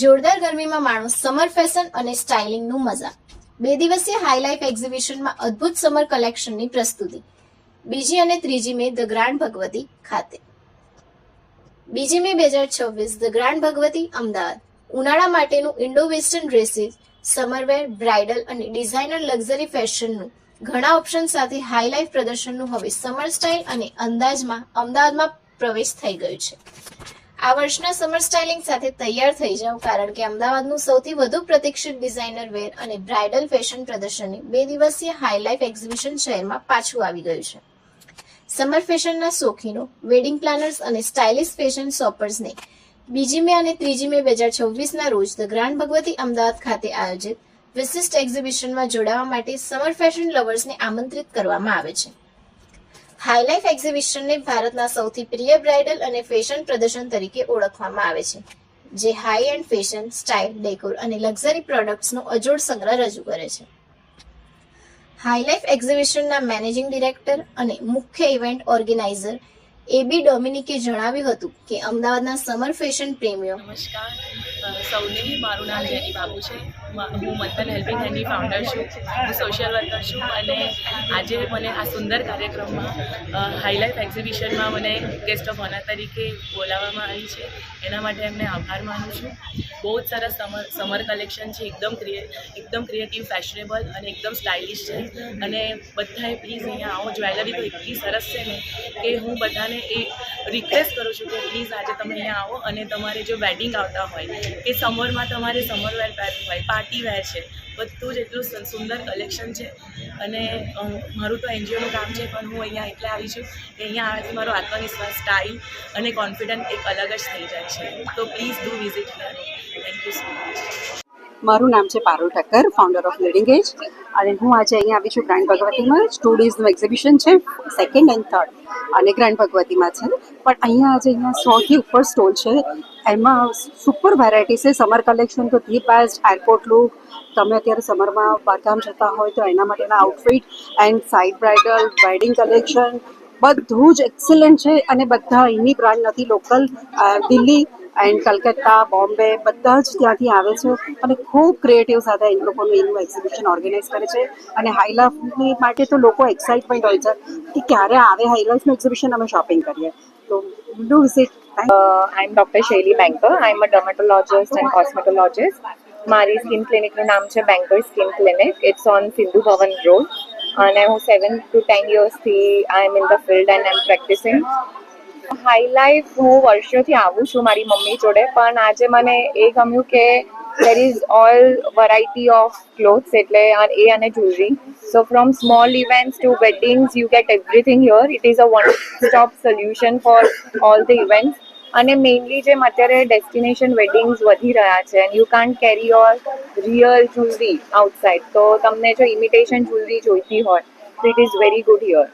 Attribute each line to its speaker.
Speaker 1: જોરદાર ગરમીમાં માણો સમર ફેશન અને સ્ટાઇલિંગનું મજા. 2 દિવસીય હાઈ લાઈફ એક્ઝિબિશનમાં અદ્ભુત સમર કલેક્શનની પ્રસ્તુતિ. બીજી અને ત્રીજી મે ધ ગ્રાન્ડ ભગવતી ખાતે. 2 મે 2026 ધ ગ્રાન્ડ ભગવતી અમદાવાદ. ઉનાળા માટેનું ઇન્ડો વેસ્ટર્ન ડ્રેસીસ, સમરવેર, બ્રાઇડલ અને ડિઝાઇનર લક્ઝરી ફેશનનું ઘણા ઓપ્શન સાથે હાઈ લાઈફ પ્રદર્શનનું હવે સમર સ્ટાઇલ અને અંદાજમાં અમદાવાદમાં પ્રવેશ થઈ ગયો છે. આ વર્ષના સમર સ્ટાઇલિંગ સાથે તૈયાર થઈ જાઓ, કારણ કે અમદાવાદનું સૌથી વધુ પ્રતીક્ષિત ડિઝાઇનર વેર અને બ્રાઇડલ ફેશન પ્રદર્શનની 2 દિવસીય હાઈ લાઈફ એક્ઝિબિશન શહેરમાં પાછું આવી ગયું છે. સમર ફેશનના શોખીનો, વેડિંગ પ્લાનર્સ અને સ્ટાઇલિશ ફેશન શોપર્સને 2 મે અને 3 મે 2026ના રોજ ધ ગ્રાન્ડ ભગવતી અમદાવાદ ખાતે આયોજિત વિશિષ્ટ એક્ઝિબિશનમાં જોડાવા માટે સમર ફેશન લવર્સને આમંત્રિત કરવામાં આવે છે. હાઈ લાઈફ એક્ઝિબિશનને ભારતના સૌથી પ્રિય બ્રાઇડલ અને ફેશન પ્રદર્શન તરીકે ઓળખવામાં આવે છે, જે high and fashion, style, decor અને લક્ઝરી પ્રોડક્ટ્સનો અજોડ સંગ્રહ રજૂ કરે છે. હાઈ લાઈફ એક્ઝિબિશનના મેનેજિંગ ડિરેક્ટર અને મુખ્ય ઇવેન્ટ ઓર્ગેનાઇઝર એબી ડોમિનિકે જણાવ્યું હતું કે અમદાવાદના સમર ફેશન પ્રેમીઓ.
Speaker 2: નમસ્કાર સૌને, મારું નામ જેની બાબુ છે. હું મંથન હેલ્પિંગ હેન્ડની ફાઉન્ડર છું. હું સોશિયલ વર્કર છું અને આજે મને આ સુંદર કાર્યક્રમમાં હાઈ લાઈફ એક્ઝિબિશનમાં મને ગેસ્ટ ઓફ ઓનર તરીકે બોલાવવામાં આવી છે. એના માટે એમને આભાર માનું છું. બહુ જ સરસ સમર કલેક્શન છે. એકદમ ક્રિએટિવ, ફેશનેબલ અને એકદમ સ્ટાઇલિશ છે. અને બધાએ પ્લીઝ અહીંયા આવો. જ્વેલરી તો એટલી સરસ છે ને કે હું બધાને એ રિક્વેસ્ટ કરું છું કે પ્લીઝ આજે તમે અહીંયા આવો. અને તમારે જો વેડિંગ આવતા હોય કે સમરમાં તમારે સમર વેર પહેરવું હોય, પાર્ટી વેર છે, બધું જ એટલું સુંદર કલેક્શન છે. અને મારું તો એનજીઓનું કામ છે, પણ હું અહીંયા એટલે આવી છું કે અહીંયા આવવાથી મારો આત્મવિશ્વાસ, સ્ટાઇલ અને કોન્ફિડન્સ એક અલગ જ થઈ જાય છે. તો please do visit here. Thank you so much.
Speaker 3: મારું નામ છે Parul Thakkar, founder of leading edge, અને હું આજે અહીંયા આવી છું ગ્રાન્ડ ભગવતીમાં. 2 ડેઝનું એક્ઝિબિશન છે, 2nd and 3rd, અને ગ્રાન્ડ ભગવતીમાં છે. પણ અહીંયા 100થી ઉપર સ્ટોલ છે. એમાં સુપર વેરાયટી છે. સમર કલેક્શન તો ધી બેસ્ટ. એરપોર્ટ લુક, તમે અત્યારે સમરમાં બહારગામ જતા હોય તો એના માટેના outfit and side bridal, wedding collection બધું જ એક્સલન્ટ છે. અને બધા અહીંની બ્રાન્ડ નથી, લોકલ દિલ્હી એન્ડ કલકત્તા, બોમ્બે બધા જ ત્યાંથી આવે છે. અને ખૂબ ક્રિએટિવ સાથે એ લોકોનું એનું એક્ઝિબિશન ઓર્ગેનાઇઝ કરે છે. અને હાઈ લાઈફની માટે તો લોકો એક્સાઇટમેન્ટ હોય છે કે ક્યારે આવે હાઈ લાઈફનું એક્ઝિબિશન, અમે શોપિંગ કરીએ. તો do visit.
Speaker 4: I'm Dr. Shaili Banker. I'm a dermatologist and cosmetologist. મારી સ્કિન ક્લિનિકનું નામ છે Banker skin clinic. It's on Sindhu Bhavan road. અને હું 7 to 10 yearsથી I am in the field and I am practising. High life હું વર્ષોથી આવું છું મારી મમ્મી જોડે, પણ આજે મને એ ગમ્યું કે there is all variety of clothes એટલે એ અને jewelry. So from small events to weddings you get everything here. It is a one stop solution for all the events. અને મેઇનલી જેમ અત્યારે ડેસ્ટિનેશન વેડિંગ્સ વધી રહ્યા છે and you can't carry your real jewellery outside, તો તમને જો imitation jewellery જોઈતી હોય તો it is very good here.